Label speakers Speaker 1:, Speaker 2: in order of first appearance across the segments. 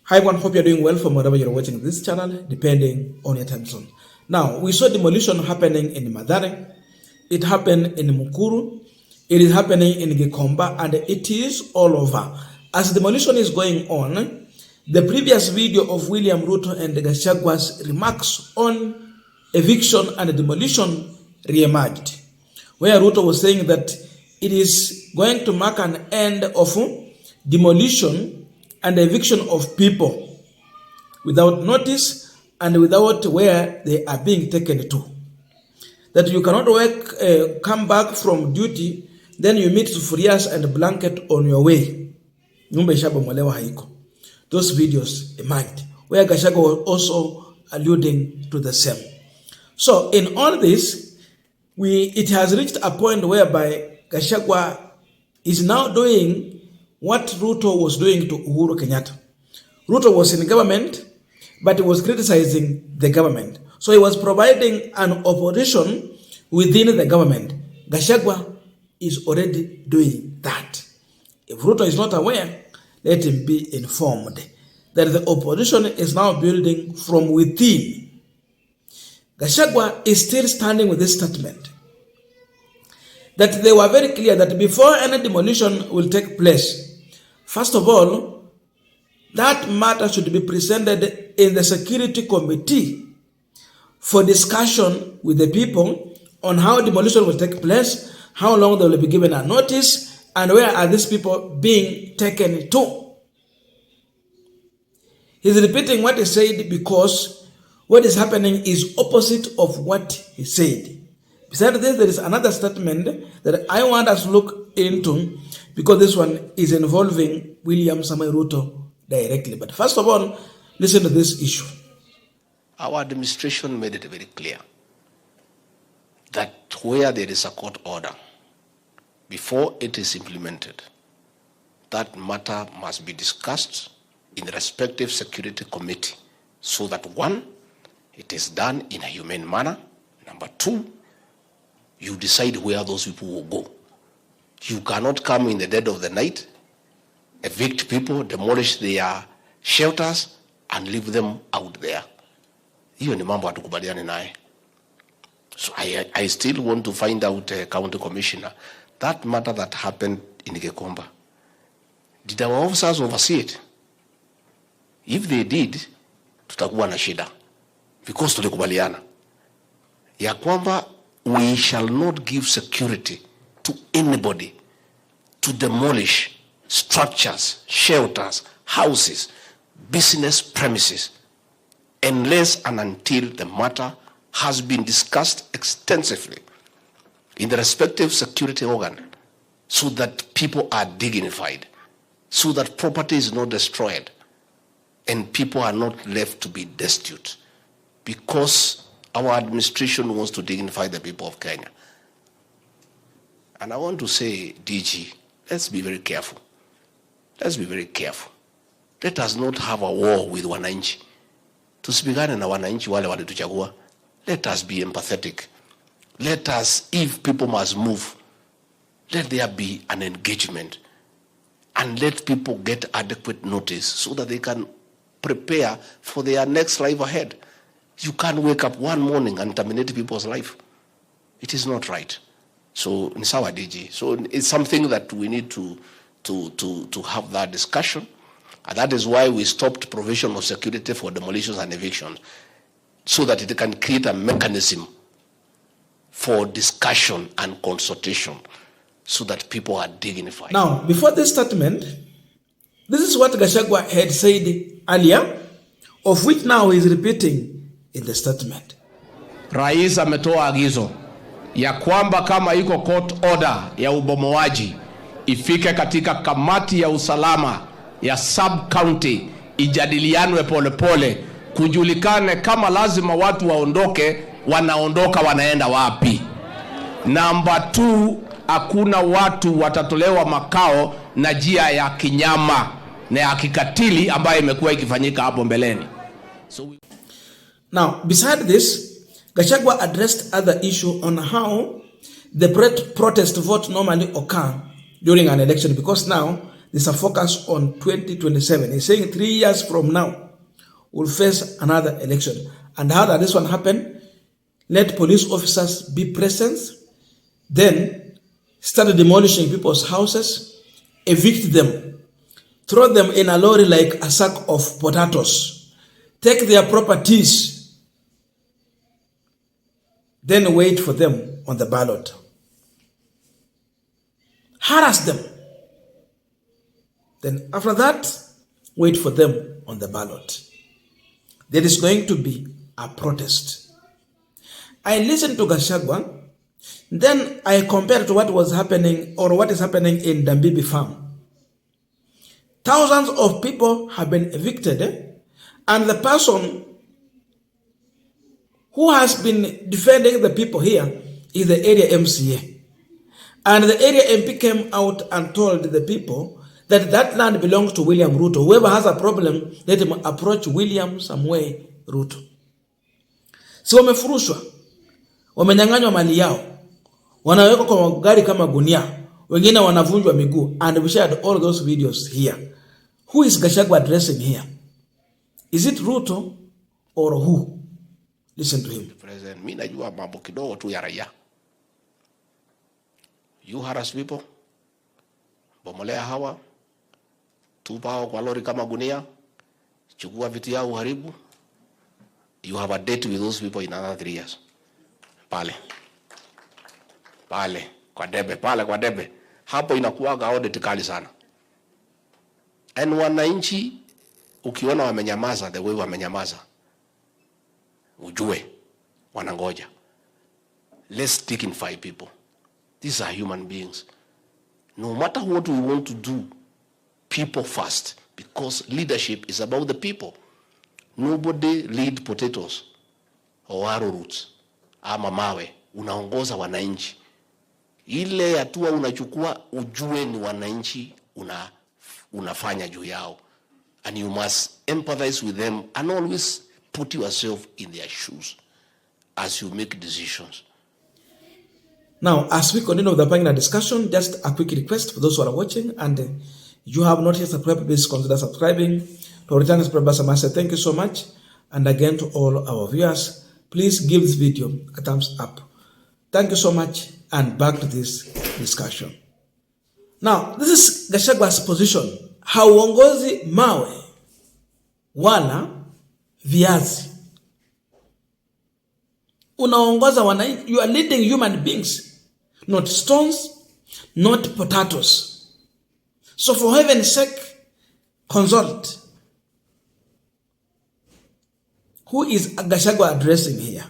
Speaker 1: Hi everyone, hope you're doing well from wherever you're watching this channel, depending on your time zone. Now, we saw demolition happening in Mathare, it happened in Mukuru, it is happening in Gikomba, and it is all over. As demolition is going on, the previous video of William Ruto and Gachagwa's remarks on eviction and demolition re-emerged, where Ruto was saying that it is going to mark an end of demolition and eviction of people without notice and without where they are being taken to. That you cannot work, come back from duty, then you meet sufurias and blanket on your way. Nyumba ishabomolewa haiko. Those videos emerged, where Gachagua was also alluding to the same. So in all this, it has reached a point whereby Gachagua is now doing what Ruto was doing to Uhuru Kenyatta. Ruto was in government, but he was criticizing the government. So he was providing an opposition within the government. Gachagua is already doing that. If Ruto is not aware, let him be informed that the opposition is now building from within. Gachagua is still standing with this statement that they were very clear that before any demolition will take place, first of all, that matter should be presented in the security committee for discussion with the people on how demolition will take place, how long they will be given a notice, and where are these people being taken to. He's repeating what he said because what is happening is opposite of what he said. Besides this, there is another statement that I want us to look into because this one is involving William Samoei Ruto directly. But first of all, listen to this issue.
Speaker 2: Our administration made it very clear that where there is a court order, before it is implemented, that matter must be discussed in the respective security committee so that one, it is done in a humane manner. Number two, you decide where those people will go. You cannot come in the dead of the night, evict people, demolish their shelters, and leave them out there. Hiyo ni mambo hatukubaliani naye. So I still want to find out, County Commissioner, that matter that happened in Gikomba. Did our officers oversee it? If they did, tutakuwa na shida. Because tulikubaliana ya kwamba we shall not give security to anybody to demolish structures, shelters, houses, business premises, unless and until the matter has been discussed extensively in the respective security organ so that people are dignified, so that property is not destroyed and people are not left to be destitute, because our administration wants to dignify the people of Kenya. And I want to say, DG, let's be very careful. Let's be very careful. Let us not have a war with wananchi. Tusipigane na wananchi wale walituchagua. Let us be empathetic. Let us, if people must move, let there be an engagement and let people get adequate notice so that they can prepare for their next life ahead. You can't wake up one morning and terminate people's life. It is not right. So, in Sawa DG, so it's something that we need to have that discussion. And that is why we stopped provision of security for demolitions and evictions, so that it can create a mechanism for discussion and consultation so that people are dignified.
Speaker 1: Now, before this statement, this is what Gachagua had said earlier, of which now he is repeating in the statement.
Speaker 3: Rais ametoa agizo ya kwamba kama iko court order ya ubomoaji ifike katika kamati ya usalama ya sub county, ijadilianwe polepole, kujulikane kama lazima watu waondoke, wanaondoka wanaenda wapi. Number 2, hakuna watu watatolewa makao na njia ya kinyama na ya kikatili ambayo imekuwa ikifanyika hapo mbeleni.
Speaker 1: Now, beside this, Gachagua addressed other issue on how the protest vote normally occur during an election, because now there's a focus on 2027. He's saying 3 years from now, we'll face another election. And how does this one happen? Let police officers be present, then start demolishing people's houses, evict them, throw them in a lorry like a sack of potatoes, take their properties, then wait for them on the ballot. Harass them. Then after that, wait for them on the ballot. There is going to be a protest. I listened to Gachagua, then I compared to what was happening or what is happening in Dambibi farm. Thousands of people have been evicted, and the person who has been defending the people here is the area MCA. And the area MP came out and told the people that that land belongs to William Ruto. Whoever has a problem, let him approach William Samuel Ruto. Si wamefurushwa, wamenyang'anywa mali yao, wanawekwa kwa gari kama gunia, wengine wanavunjwa miguu, and we shared all those videos here. Who is Gachagua addressing here? Is it Ruto or who? Listen to him.
Speaker 2: President, mimi najua mambo kidogo tu ya raia. You harass people, bomolea hawa, tupa hao kwa lori kama gunia, chukua vitu yao uharibu. You have a date with those people in another 3 years. Pale kwa debe. Hapo inakuwaga audit kali sana. And wananchi, ukiona wamenyamaza, the way wamenyamaza, ujue, wanangoja. Let's dignify people. These are human beings. No matter what we want to do, people first, because leadership is about the people. Nobody lead potatoes or arrowroots ama mawe. Unaongoza wananchi. Ile hatua unachukua, ujue ni wananchi unafanya juu yao. And you must empathize with them and always put yourself in their shoes as you make decisions.
Speaker 1: Now, as we continue with the panel discussion, just a quick request for those who are watching, and you have not yet subscribed, please consider subscribing. To return subscribers, I must say thank you so much. And again, to all our viewers, please give this video a thumbs up. Thank you so much, and back to this discussion. Now, this is Gachagua's position. Hauongozi mawe wala viazi. Unaongoza wananchi. You are leading human beings, not stones, not potatoes. So for heaven's sake, consult. Who is Gachagua addressing here?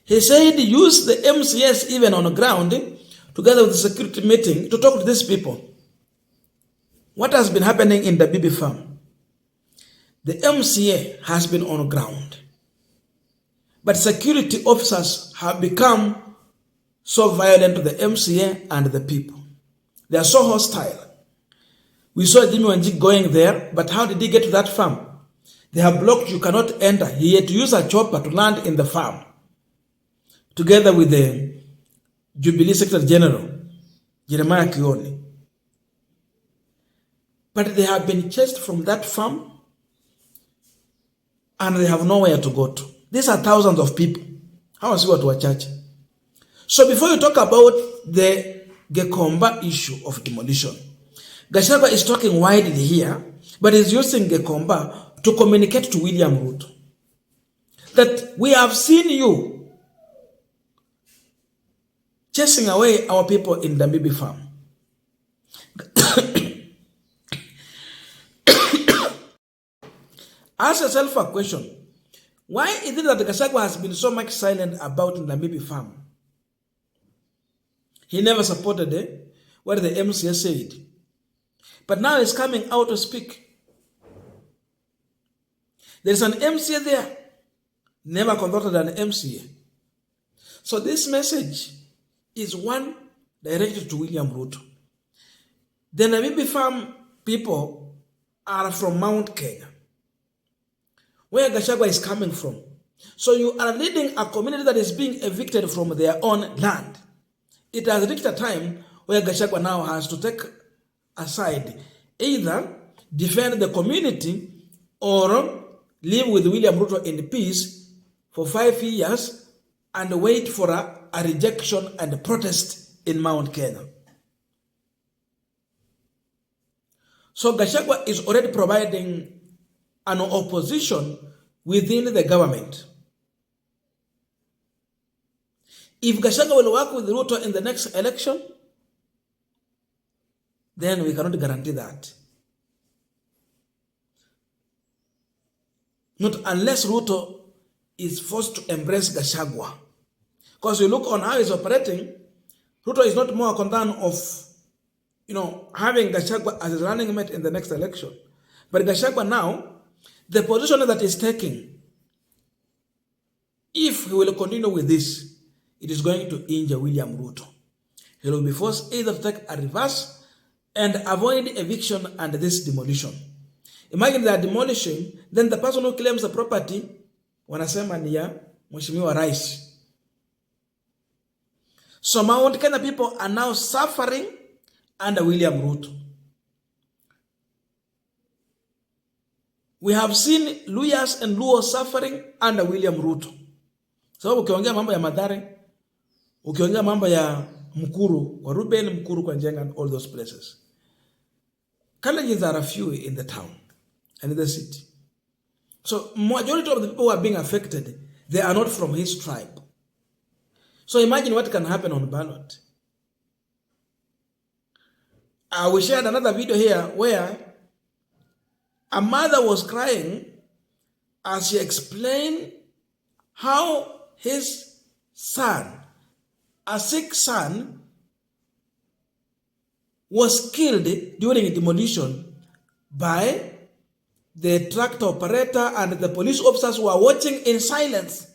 Speaker 1: He said use the MCS even on the ground together with the security meeting to talk to these people. What has been happening in the BB farm? The MCA has been on the ground, but security officers have become so violent to the MCA and the people. They are so hostile. We saw Jimmy Wanjik going there, but how did he get to that farm? They have blocked, you cannot enter. He had to use a chopper to land in the farm, together with the Jubilee Secretary General, Jeremiah Kioni. But they have been chased from that farm, and they have nowhere to go to. These are thousands of people. How is it to a church? So before you talk about the Gekomba issue of demolition, Gachagua is talking widely here, but is using Gekomba to communicate to William Ruto that we have seen you chasing away our people in the Dambibi farm. Ask yourself a question. Why is it that Gachagua has been so much silent about the Dambibi farm? He never supported what the MCA said. But now he's coming out to speak. There's an MCA there. Never consulted an MCA. So this message is one directed to William Ruto. The Dambibi farm people are from Mount Kenya, where Gachagua is coming from. So you are leading a community that is being evicted from their own land. It has reached a time where Gachagua now has to take aside. Either defend the community or live with William Ruto in peace for 5 years and wait for a rejection and a protest in Mount Kenya. So Gachagua is already providing an opposition within the government. If Gachagua will work with Ruto in the next election, then we cannot guarantee that. Not unless Ruto is forced to embrace Gachagua. Because you look on how he's operating, Ruto is not more concerned of, having Gachagua as his running mate in the next election. But Gachagua now, the position that he's taking, if he will continue with this, it is going to injure William Ruto. He will be forced either to take a reverse and avoid eviction and this demolition. Imagine they are demolishing, then the person who claims the property, wanasema ni ya Mheshimiwa Rais. So Mount Kenya people are now suffering under William Ruto. We have seen Luyas and Luo suffering under William Ruto. So ukiongea mambo ya Mathare, ukiongea mambo ya Mukuru, kwa Ruben Mukuru kwa Njenga and all those places. Challenges are a few in the town and in the city. So majority of the people who are being affected, they are not from his tribe. So imagine what can happen on ballot. We shared another video here where a mother was crying as she explained how his son, a sick son, was killed during a demolition by the tractor operator and the police officers who were watching in silence.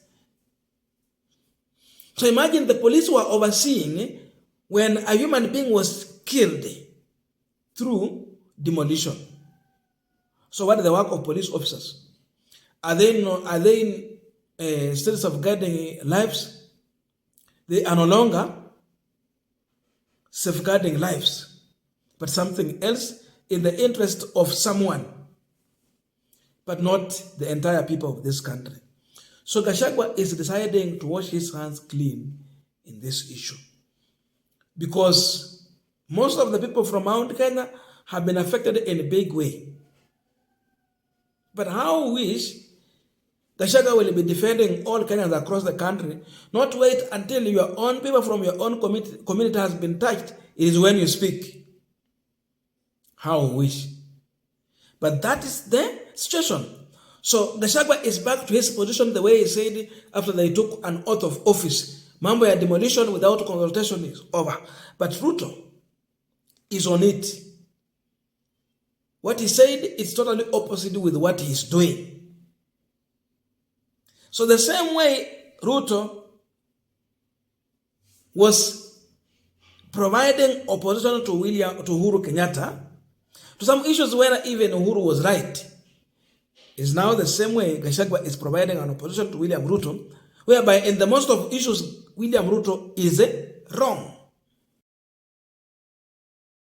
Speaker 1: So imagine the police were overseeing when a human being was killed through demolition. So what is the work of police officers? Are they still safeguarding lives? They are no longer safeguarding lives, but something else in the interest of someone, but not the entire people of this country. So Gachagua is deciding to wash his hands clean in this issue, because most of the people from Mount Kenya have been affected in a big way. But how wish Gachagua will be defending all Kenyans across the country, not wait until your own people from your own community has been touched. It is when you speak. How wish. But that is the situation. So Gachagua is back to his position the way he said after they took an oath of office. Mambo ya demolition without consultation is over. But Ruto is on it. What he said is totally opposite with what he is doing. So the same way Ruto was providing opposition to Uhuru Kenyatta, to some issues where even Uhuru was right, is now the same way Gachagua is providing an opposition to William Ruto, whereby in the most of issues, William Ruto is wrong.